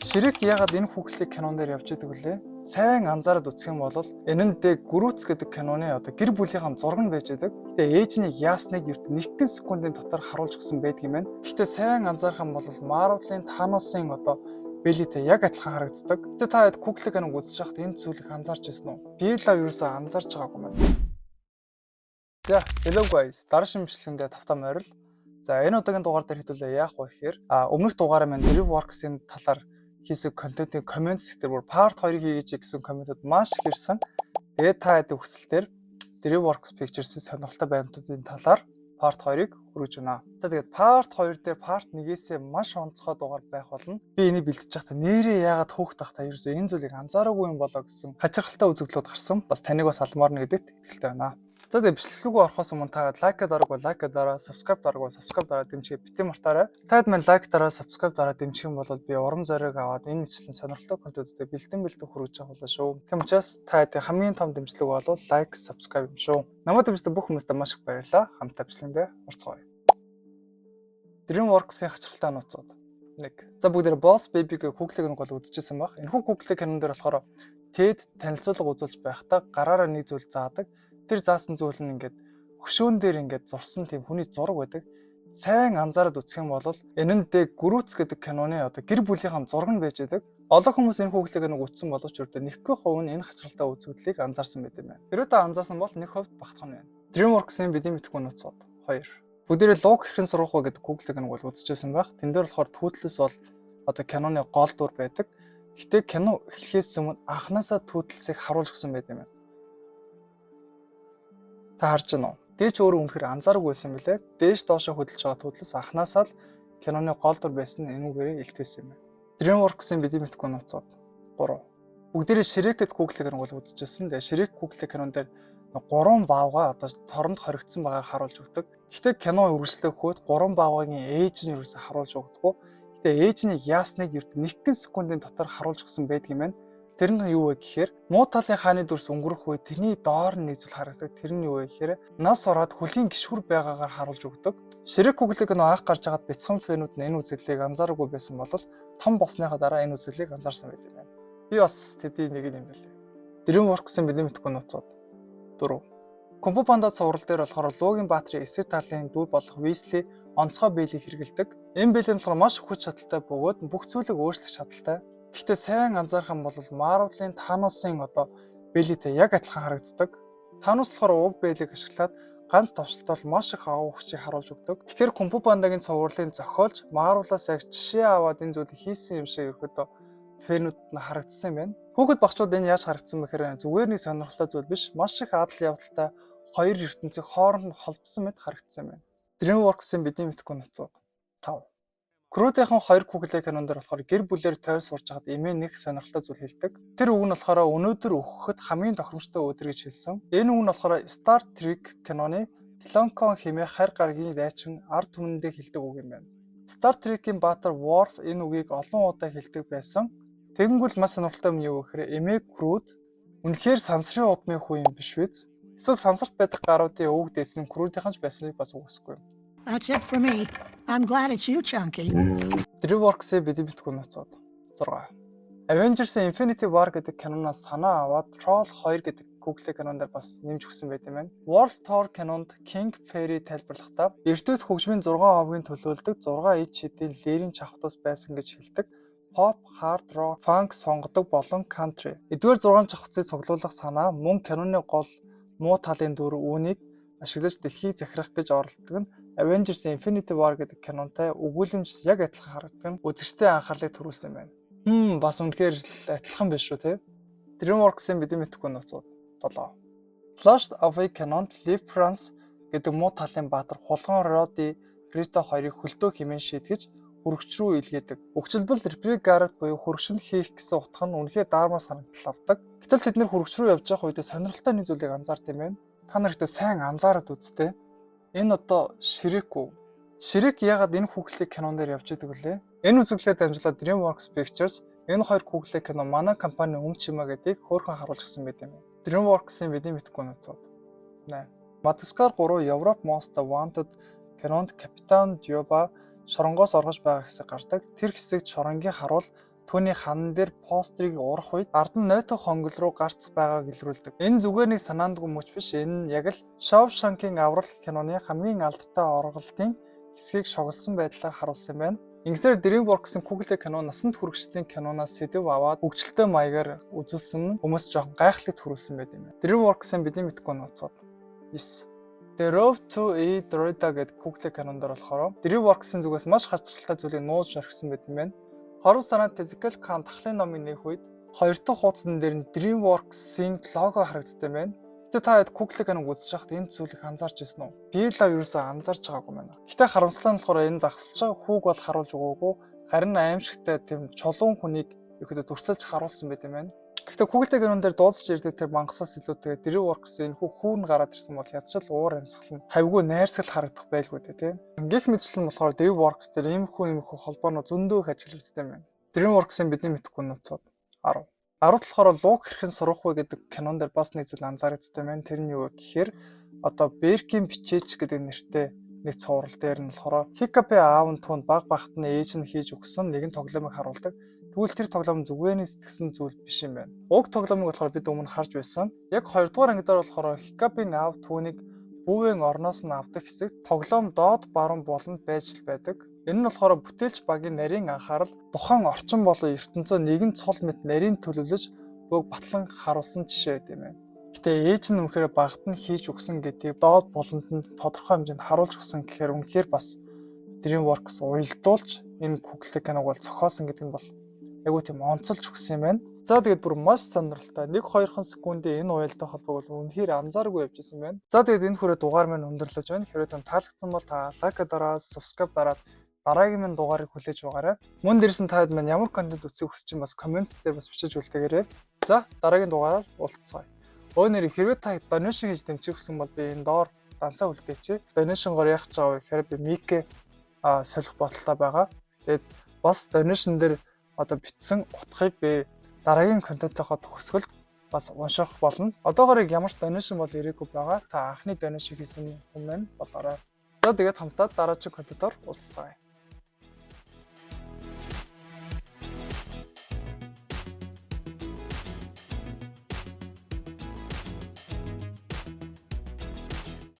Ширек яагаад энэ хүүхлийн кинон дээр явж идэг вүлээ? Сайн анзаараад үзэх юм бол энэ нь Гүрүүц гэдэг киноны гэр бүлийнхэн зураг нь байж идэг. Гэтэ ээжнийг яасныг ерт нэгэн секундын дотор харуулж өгсөн байдаг юм байна. Гэтэ сайн анзаарах юм бол Marvel-ын Thanos-ын Белитэй яг адилхан харагддаг. Гэтэ та хэд Google киног үзэж байхад энэ зүйлийг анзаарч ирсэн үү? Би л ерөөсөө анзаарч байгаагүй маань. За, hello guys. Дараа шимжлэхэндээ тавтаа морил. За, энэ удаагийн дугаар дээр хэдүүлээ яах вэ гэхээр өмнөх дугаараа маань DreamWorks-ын талаар хийсэн контентын comments гэдэг бүр part 2-ыг хийж гэсэн комментууд маш их ирсэн. Тэгээд та хэд хүсэлтээр DreamWorks Pictures-ийн сонирхолтой байрнуудын талаар part 2-ыг хүргэж байна. За тэгээд part 2 дээр part 1-ээс маш онцгой дугаар байх болно. Би энийг бэлдэж байхдаа нэрээ яагаад хөөх тахта ерөөсөө энэ зүйлийг анзаараагүй юм болоо гэсэн хачирхалтай үзэгдлүүд гарсан. Бас таныг бас алмаарна гэдэгт итгэлтэй байна. За тэгээд бичлэг рүү орохоос өмнө та лайк дараагүй лайк дараа, subscribe дараагүй subscribe дараа дэмжихээ бити мартаарай. Таад маань лайк дараа, subscribe дараа дэмжих юм бол би урам зориг аваад энэ нэчлэн сонирхолтой контентуудыг бэлдэн хүргэж авах болно шүү. Тэм учраас та хэд хамгийн том дэмжлэг бол лайк, subscribe юм шүү. Намайг дэмждэг бүх хүмүүстээ маш их баярлалаа. Хамтдаа бичлэгэндээ орцгоё. DreamWorks-ийн хачирхалтай нууцуд 1. За бүгдээ Boss Baby-г хүүхлийг нэг бол үзчихсэн баг. Энэ хүүхлийг кинон дээр болохоор Ted танилцуулга үзүүлж байхдаа гараараа нэг зүйл заадаг. Тэр заасан зүйл нь ингээд хөшөөн дээр ингээд зурсан тийм хүний зураг байдаг. Сайн анзаараад үзэх юм бол энэ нь Гүрүүц гэдэг киноны гэр бүлийнхэн зураг нь байж байдаг. Олон хүмүүс энэ хүүхлийг нэг үзсэн боловч өөртөө нэхгүй хувь нь энэ хачирхалтай үзэгдлийг анзаарсан байт юм байна. Тэрөө та анзаарсан бол нэг хувьд багтах нь байна. DreamWorks-ийн бидний мэдгүй нууцуд 2. Бүгдээрээ Луг хэрхэн сурах вэ гэдэг хүүхлийг нэг бол үзчихсэн байх. Тэн дээр болохоор түүтлээс бол киноны гол дүр байдаг. Гэхдээ кино эхлэхээс өмнө анханасаа түүтлсийг харуулж өгсөн байт юм байна. Та харж байна уу? Дээч өөрөө үнэхээр анзааргүй байсан билээ. Дээш доошоо хөдөлж байгаа түүтлээс анханасаа л киноны гол дүр байсан энүүгээрээ илтвэсэн юм байна. DreamWorks-ийн бидний мэдгүй нууцуд 3. Бүгдээрээ Shrek гэдэг хүүхлийг нэг бол үзчихсэн. Тэгээ Shrek хүүхлийн кинон дээр 3 баавга торонд хоригдсан байгааг харуулж өгдөг. Гэхдээ кино үргэлжлэхэд 3 баавгагийн ээж нь юусэн харуулж өгдөггүй. Гэтэ ээжнийг яасныг ерт нэгэн секундын дотор харуулж өгсөн байдаг юм байна. Тэр нь юу вэ гэхээр муу талын хааны дүрс өнгөрөх үе тэрний доор нь нэг зүйл харагддаг. Тэр нь юу вэ гэхээр нас ороод хөлийн гişхүр байгаагаар харуулж өгдөг. Shrek хүүхлийг анх гарч хагаад бяцхан фэнүүд нь энэ үзэгдлийг анзаараагүй байсан бол том болсныхаа дараа энэ үзэгдлийг анзаарсан байт юм байна. Би бас тэдний нэг юм байлээ. DreamWorks-ын бидний мэдгүй нууцуд 4. Кунг-фу панда цуврал дээр болохоор Лугийн баатрын эсрэг талын дүү болох Weasley онцгой биелийг хэрэглэдэг. Энэ биелэл нь болохоор маш хүч чадалтай бөгөөд бүх зүйлийг өөрчлөх чадалтай. Гэхдээ сайн анзаарах юм бол Marvel-ын Thanos-ын Белитэй яг адилхан харагддаг. Thanos болохоор уг биелийг ашиглаад ганц товчлолтоор маш их агуу хүчийг харуулж өгдөг. Тэгэхээр Кунг-фу пандагийн цувралын зохиолч Marvel-аас яг жишээ аваад энэ зүйлийг хийсэн юм шиг ихэд фэнүүд нь харагдсан юм байна. Хүүхэд багчууд энэ яаж харагдсан бэхээр зүгээр нэг сонирхолтой зүйл биш, маш их адал явдалтай хоёр ертөнцийг хооронд нь холбосон мэт харагдсан юм байна. DreamWorks-ийн бидний мэдгүй нууцуд 5. Круудынхан хоёр хүүхлээ кинон дээр болохоор гэр бүлээр тойр сурж хаад эмээ нэг сонирхолтой зүйл хэлдэг. Тэр үг нь болохоор өнөөдөр өгөхөд хамгийн тохиромжтой өдөр гэж хэлсэн. Энэ үг нь болохоор Star Trek киноны Plonkon хэмээх хайр гарагийн дайчин ард түмэндээ хэлдэг үг юм байна. Star Trek-ийн баатар Worf энэ үгийг олон удаа хэлдэг байсан. Тэгэнгүүт маш сонирхолтой юм юу гэхээр эмээ Крууд үнэхээр сансрын удмын хүү юм биш биз? Эсвэл сансарт байдаг гаруудын өвөг дээсэн Круудийнхан ч байсныг бас үгүйсгүй. That's it for me. I'm glad it's you, Chunky. DreamWorks-ийн бидний мэдгүй нууцуд 6. Avengers-ийн Infinity War гэдэг киноноос санаа аваад Troll 2 гэдэг Google кинонд бас нэмж өгсөн байт юм байна. World Tour кинонд King Fairy тайлбарлахдаа эрдэнэт хөгжмийн 6 овгийн төлөөлдөг 6 ид шидийн лирийн чавхтас байсан гэж хэлдэг. Pop, hard rock, funk сонгодог болон country. Эдгээр 6 чавхцыг цуглуулах санаа мөн киноны гол муу талын дүр үүнийг ашиглаж дэлхийг захирах гэж оролддог нь Avengers Infinity War гэдэг кинонтой өгүүлэмж яг адилхан харагддаг нь үзэгчдийн анхаарлыг төрүүлсэн байна. Бас үнэхээр адилхан биш шүү те. DreamWorks-ийн бидний мэдгүй нууцуд 7. Flashed Away кинонд Liv Frans гэдэг муу талын баатар хулгайн Roddy Rito хоёрыг хөлдөө хэмээн шийтгэж хөрөгч рүү илгээдэг. Өгчлбөл Reprigarд буюу хөрөгчөнд хийх гэсэн утга нь үнэхээр даармаа санагдал авдаг. Гэтэл тэд нэр хөрөгч рүү явж байгаа үед сонирхолтой нэг зүйлийг анзаард юм байна. Та нарт сайн анзаараад үзтээ. Энэ Shrek үү? Shrek яагаад энэ хүүхлийн кинон дээр явж идэг вүлээ? Энэ үзэгдлээр дамжуулаад DreamWorks Pictures энэ хоёр хүүхлийн кино манай компани чимаа гэдгийг хөөрхөн харуулж өгсөн байт юм. DreamWorks-ийн бидний мэдгүй нууцуд 8. Madagascar 3 Европ Most Wanted кинонд Капитан Дюба шоронгоос оргож байгаа хэсэг гардаг. Тэр хэсэгт шоронгийн харуул түүний хан дээр постерыг урах үед ард нь нойтон хонгол руу гарцах байгааг илрүүлдэг. Энэ зүгээр нэг санаандгүй мөч биш. Энэ яг л Shawshank-ийн аврал киноны хамгийн алдартай орголтын хэсгийг шоглосон байдлаар харуулсан юм байна. Ингэсээр DreamWorks-ийн Kugelé кино насанд хүрэгчдийн киноноос сэдв аваад хөгжилтэй маягаар үзүүлсэн нь хүмүүс жоохон гайхлыг төрүүлсэн байт юм байна. DreamWorks-ийн бидний мэдгүй нууцуд 9. The Road to Eldorado гэдэг Kugelé кинонд болохоор DreamWorks-ийн зүгээс маш хацралтай зүйлийг нууж орхисон байт юм байна. Хорон санаанд Physical Count тахлын номыг нээх үед хоёр дахь хуудсан дээр нь DreamWorks-ийн лого харагддаг юм байна. Гэтэ та хэд Kugelé киног үзэж байхад энэ зүйлийг анзаарч ирсэн үү? Би л ерөөсөө анзаарч байгаагүй байна. Гэтэ харамсалтай нь болохоор энэ загсалж байгаа хүүг бол харуулж байгаагүй. Харин аимшигтай тийм чулуун хүнийг ихэд дүрсэлж харуулсан байт юм байна. Гэхдээ Kugelé кинон дээр дуудаж ирдэг тэр мангасаас илүүтэйгээр DreamWorks-ийн хүүн гараад ирсэн бол ядчил уур амьсгал нь хавьгүй найрсгал харагдах байлгүй тийм. Гэх мэтчлэн болохоор DreamWorks дээр иймэрхүү холбоонууд зөндөө их ажиллагддаг юм байна. DreamWorks-ийн бидний мэдхгүй нууцуд 10. 10 болохоор Лук хэрхэн сурах вэ гэдэг кинон дээр бас нэг зүйл анзаарэгддэг юм байна. Тэр нь юу вэ гэхээр одоо Беркийн бичээч гэдэг нэртэй нэг цуврал дээр нь болохоор Hiccup-ийн аав нь түүнд баг багт нь ээж нь хийж өгсөн нэгэн тоглоомыг харуулдаг. Тэгвэл тэр тоглоом зүгээрээ сэтгсэн зүйл биш юм байна. Уг тоглоомыг болохоор бид өмнө харж байсан. Яг 2 дугаар ангидаар болохоор Hiccup-ийн аав түүнийг бүүвэн орноос нь авдаг хэсэгт тоглоом доод баруун болонд байж байдаг. Энэ нь болохоор бүтээлч багийн нарийн анхаарал тухайн орчин болон ертөнцөө нэгэн цол мэт нарийн төлөвлөж бүгд батлан харуулсан жишээ байт юм байна. Гэтэ ээж нь үнэхээр багт нь хийж өгсөн гэдгийг доод болонд нь тодорхой хэмжээнд харуулж өгсөн гэхээр үнэхээр бас DreamWorks уялдуулж энэ Kugelé киног бол зохиосон гэдэг нь бол айгуу тийм онцолж өгсөн юм байна. За тэгээд бүр маш сонирхолтой 1-2 секундын энэ уялдаа холбоог бол үнэхээр анзааргүй явжсэн байна. За тэгээд энэ хүрээ дугаар маань өндөрлөж байна. Хэрвээ тань таалагдсан бол та лайк дараад, subscribe дараад дараагийн минь дугаарыг хүлээж байгаарай. Мөн дээрсэн таад маань ямар контент үзэх хүсэж чинь бас комментс дээр бас бичиж үлдээгээрэй. За дараагийн дугаараар уулзцгаая. Өнөөдөр хэрвээ та donation хийж дэмжих хүсэн бол би энэ доор дансаа үлдээч. Donation-гоор яах гэж байгаа вэ гэхээр би Mic солих бодолтой байгаа. Тэгээд бас donation дээр одоо битсэн утгыг би дараагийн контентынхоо төгсгөлд бас унших болно. Одоогоор ямар ч donation бол ирээгүй байгаа. Та анхны donation хийсэн хүмүүс маань болоорой. За тэгээд хамсаад дараагийн контентоор уулзцгаая.